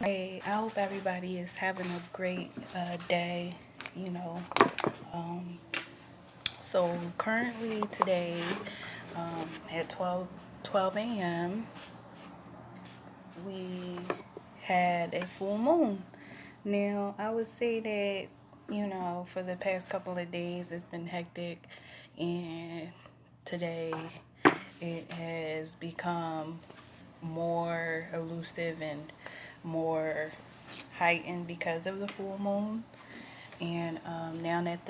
Hey, I hope everybody is having a great day, you know. Um, so currently today, at 12 a.m., we had a full moon. Now, I would say that, for the past couple of days, it's been hectic, and today it has become more elusive and more heightened because of the full moon. And now that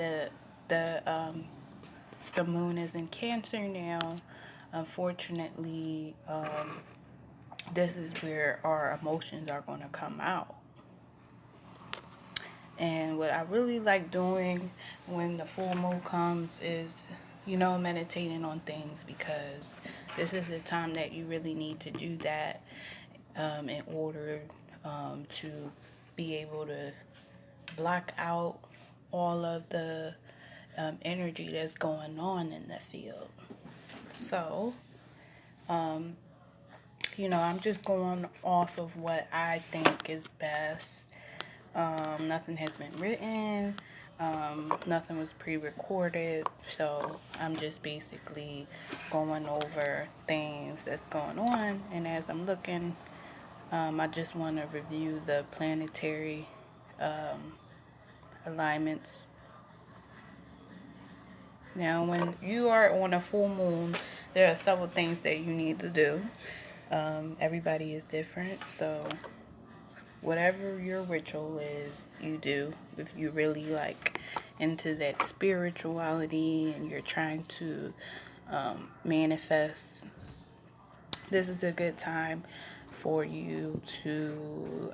the um, the moon is in Cancer now, unfortunately, this is where our emotions are going to come out. And what I really like doing when the full moon comes is, meditating on things, because this is the time that you really need to do that in order to be able to block out all of the energy that's going on in the field. So, I'm just going off of what I think is best. Nothing has been written. Nothing was pre-recorded. So I'm just basically going over things that's going on. And as I'm looking, I just want to review the planetary alignments. Now, when you are on a full moon, there are several things that you need to do. Everybody is different, so whatever your ritual is, you do. If you really like into that spirituality and you're trying to manifest, this is a good time for you to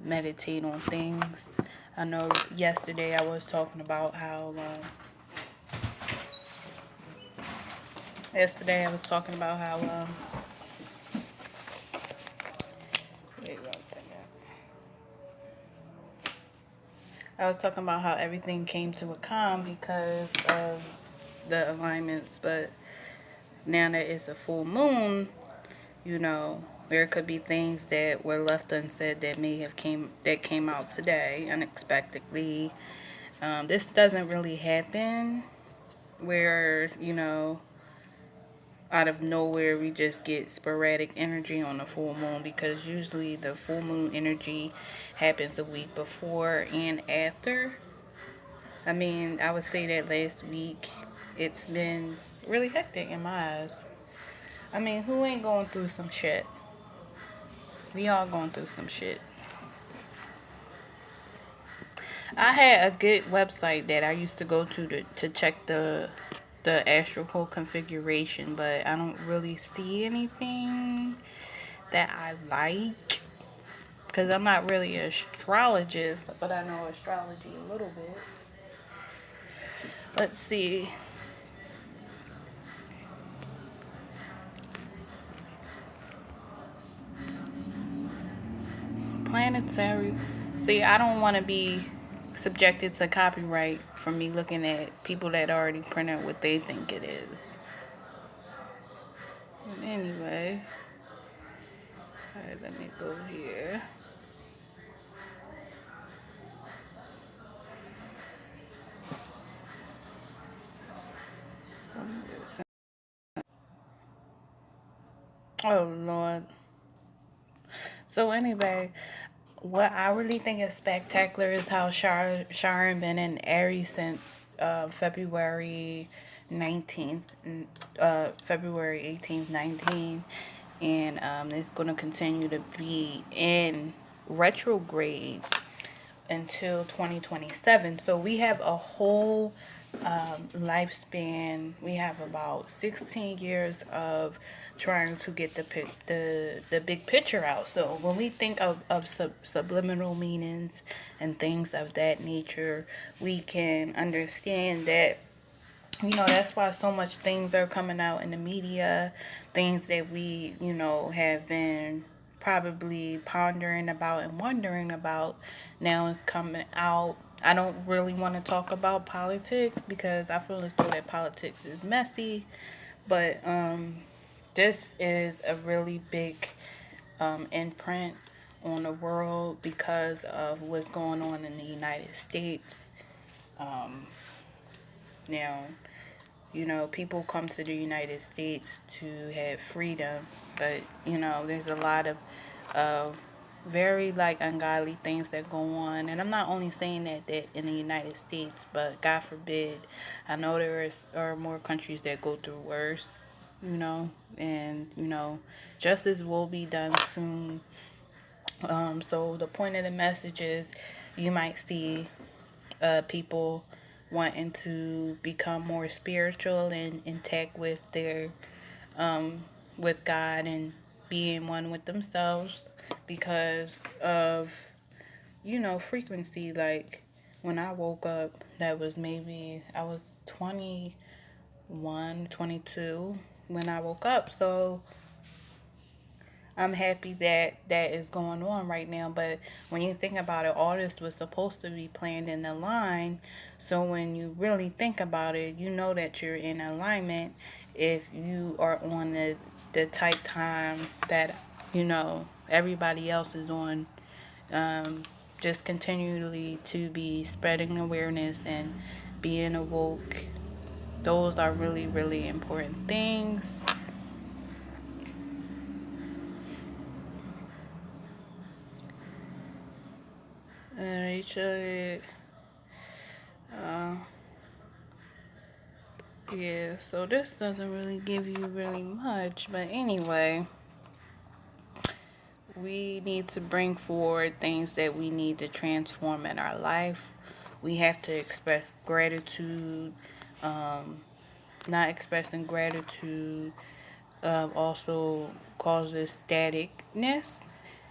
meditate on things. I know yesterday I was talking about how wait one second. I was talking about how everything came to a calm because of the alignments, but now that it's a full moon, there could be things that were left unsaid that came out today unexpectedly. This doesn't really happen where, out of nowhere we just get sporadic energy on the full moon, because usually the full moon energy happens a week before and after. I mean, I would say that last week it's been really hectic in my eyes. I mean, who ain't going through some shit? We all going through some shit. I had a good website that I used to go to check the astral configuration, but I don't really see anything that I like, because I'm not really an astrologist, but I know astrology a little bit. Let's see. Planetary. See, I don't want to be subjected to copyright from me looking at people that already printed what they think it is. But anyway, alright, let me go here. Oh Lord. So anyway, what I really think is spectacular is how Sharon been in Aries since February 19th, February 18th, 19, and it's going to continue to be in retrograde until 2027. So we have a whole lifespan. We have about 16 years of trying to get the big picture out. So when we think of subliminal meanings and things of that nature, we can understand that, that's why so much things are coming out in the media, things that we, have been probably pondering about and wondering about, now is coming out. I don't really want to talk about politics because I feel as though that politics is messy, but this is a really big imprint on the world because of what's going on in the United States. Um, Now, people come to the United States to have freedom, but there's a lot of uh, very like ungodly things that go on, and I'm not only saying that in the United States, but God forbid, I know are more countries that go through worse, and justice will be done soon. So the point of the message is, you might see people wanting to become more spiritual and intact with their with God and being one with themselves because of frequency. Like when I woke up, that was maybe I was 21, 22 when I woke up. So I'm happy that that is going on right now. But when you think about it, all this was supposed to be planned in a line. So when you really think about it, you know that you're in alignment if you are on the tight time that, everybody else is on. Um, just continually to be spreading awareness and being awoke. Those are really, really important things. Rachel, uh, yeah, so this doesn't really give you really much, but anyway, we need to bring forward things that we need to transform in our life. We have to express gratitude. Um, Not expressing gratitude also causes staticness.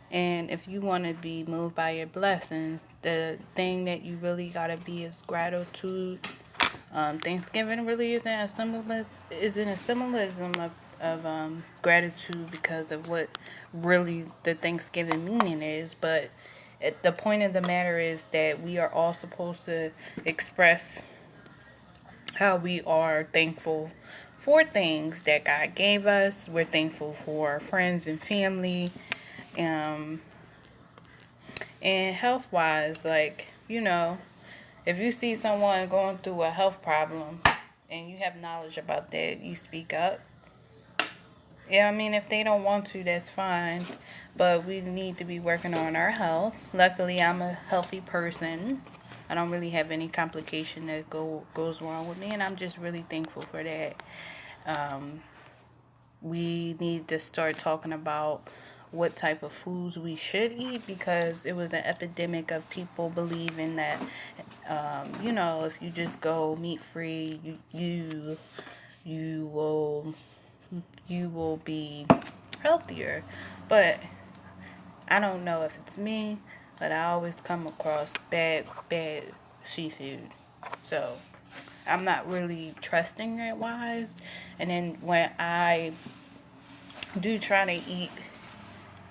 And if you want to be moved by your blessings, the thing that you really gotta be is gratitude. Thanksgiving really isn't a symbolism of gratitude because of what really the Thanksgiving meaning is. But the point of the matter is that we are all supposed to express how we are thankful for things that God gave us. We're thankful for our friends and family, um, and health wise, like if you see someone going through a health problem and you have knowledge about that, you speak up. Yeah, I mean, if they don't want to, that's fine. But we need to be working on our health. Luckily, I'm a healthy person. I don't really have any complication that goes wrong with me, and I'm just really thankful for that. Um, we need to start talking about what type of foods we should eat because it was an epidemic of people believing that if you just go meat free, you will be healthier. But I don't know if it's me, but I always come across bad seafood. So I'm not really trusting it wise. And then when I do try to eat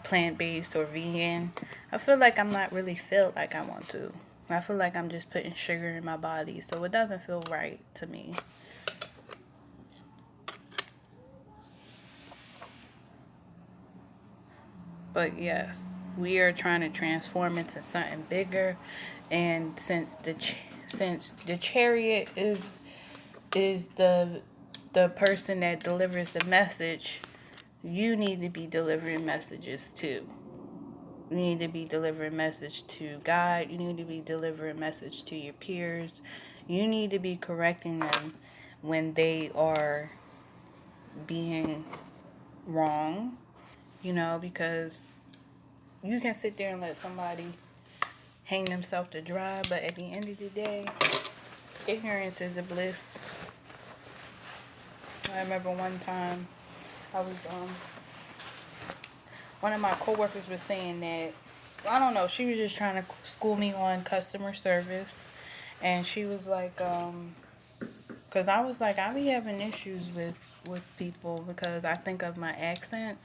plant based or vegan, I feel like I'm not really feel like I want to. I feel like I'm just putting sugar in my body, so it doesn't feel right to me. But yes, we are trying to transform into something bigger, and since the chariot is the person that delivers the message, you need to be delivering messages too. You need to be delivering message to God. You need to be delivering message to your peers. You need to be correcting them when they are being wrong, because you can sit there and let somebody hang themselves to dry, but at the end of the day, ignorance is a bliss. I remember one time I was one of my coworkers was saying that, I don't know, she was just trying to school me on customer service, and she was like, because I was like, I be having issues with people because I think of my accent.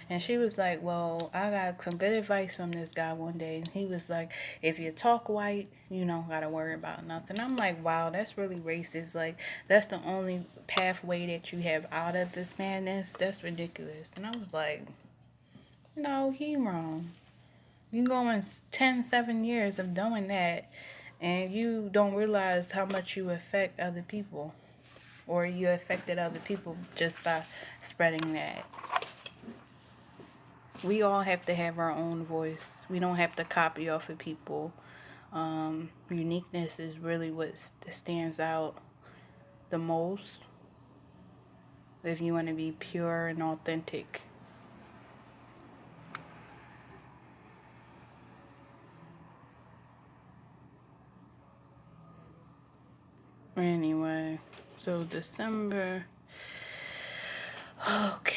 And she was like, well, I got some good advice from this guy one day. And he was like, if you talk white, you don't got to worry about nothing. I'm like, wow, that's really racist. Like, that's the only pathway that you have out of this madness. That's ridiculous. And I was like, no, he wrong. You going 7 years of doing that, and you don't realize how much you affect other people, or you affected other people just by spreading that. We all have to have our own voice. We don't have to copy off of people. Uniqueness is really what stands out the most if you want to be pure and authentic. Anyway, so December. Okay.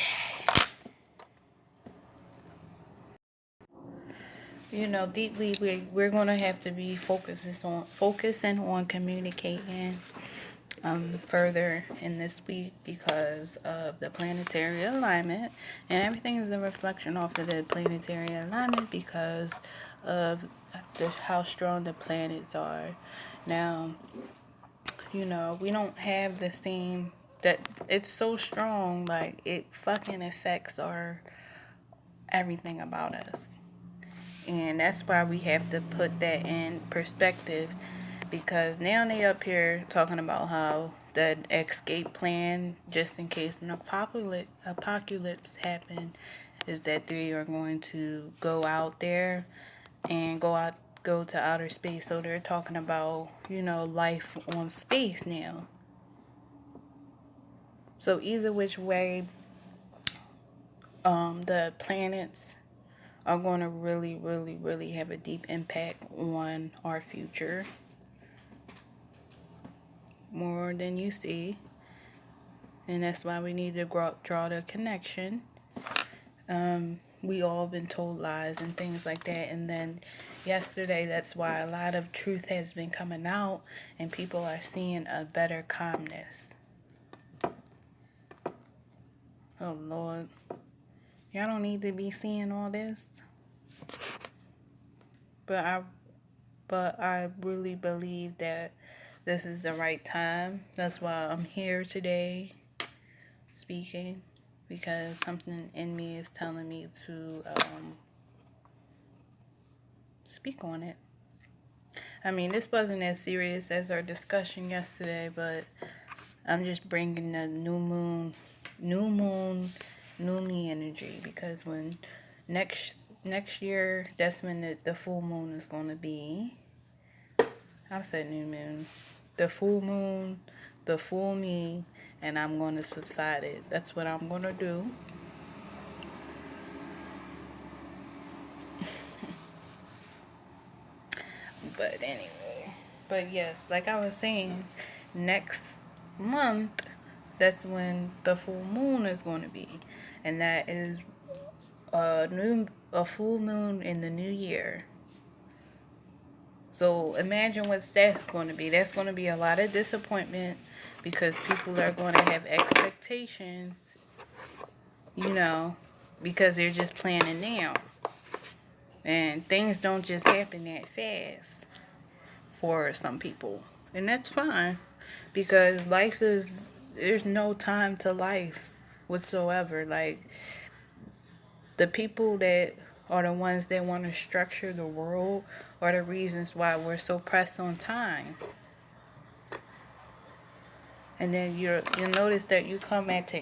Deeply, we're gonna have to be focusing on communicating further in this week because of the planetary alignment, and everything is a reflection off of the planetary alignment because of how strong the planets are. Now, we don't have the same, that it's so strong, like it fucking affects our everything about us. And that's why we have to put that in perspective, because now they up here talking about how the escape plan, just in case an apocalypse happen, is that they are going to go out there and go to outer space. So they're talking about, life on space now. So either which way, the planets are going to really, really, really have a deep impact on our future. More than you see. And that's why we need to draw the connection. We all been told lies and things like that. And then yesterday, that's why a lot of truth has been coming out. And people are seeing a better calmness. Oh, Lord. Y'all don't need to be seeing all this. But I really believe that this is the right time. That's why I'm here today speaking, because something in me is telling me to speak on it. I mean, this wasn't as serious as our discussion yesterday, but I'm just bringing the new moon, new me energy, because when next year, that's when the full moon is going to be. I said new moon. The full moon, the full me, and I'm going to subside it. That's what I'm going to do. But anyway. But yes, like I was saying, next month, that's when the full moon is going to be. And that is a full moon in the new year. So imagine what that's going to be. That's going to be a lot of disappointment, because people are going to have expectations, because they're just planning now. And things don't just happen that fast for some people. And that's fine, because there's no time to life whatsoever. Like, the people that are the ones that want to structure the world are the reasons why we're so pressed on time. And then you'll notice that you come at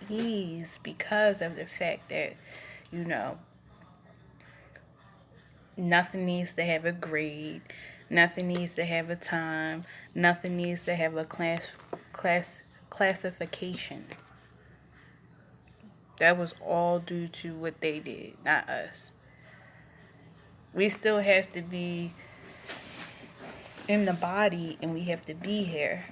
ease because of the fact that, nothing needs to have a grade, nothing needs to have a time, nothing needs to have a classification. That was all due to what they did, not us. We still have to be in the body, and we have to be here.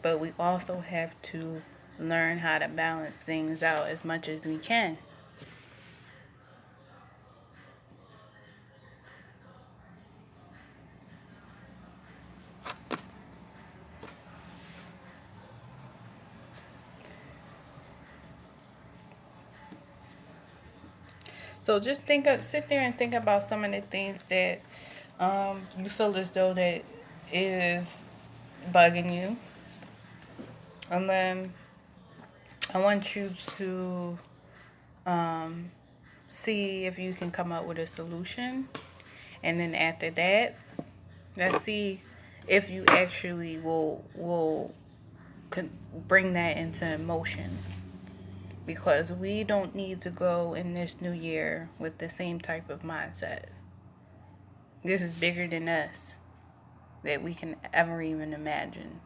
But we also have to learn how to balance things out as much as we can. So just sit there and think about some of the things that you feel as though that is bugging you. And then I want you to see if you can come up with a solution. And then after that, let's see if you actually will bring that into motion. Because we don't need to go in this new year with the same type of mindset. This is bigger than us that we can ever even imagine.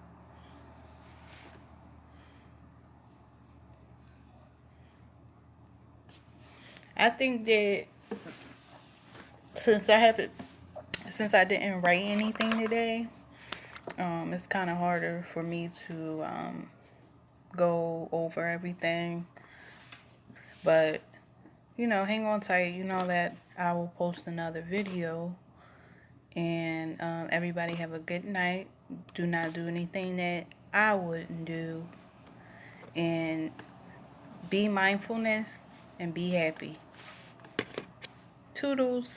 I think that since I didn't write anything today, it's kind of harder for me to go over everything. But hang on tight. You know that I will post another video. And everybody have a good night. Do not do anything that I wouldn't do. And be mindfulness and be happy. Toodles.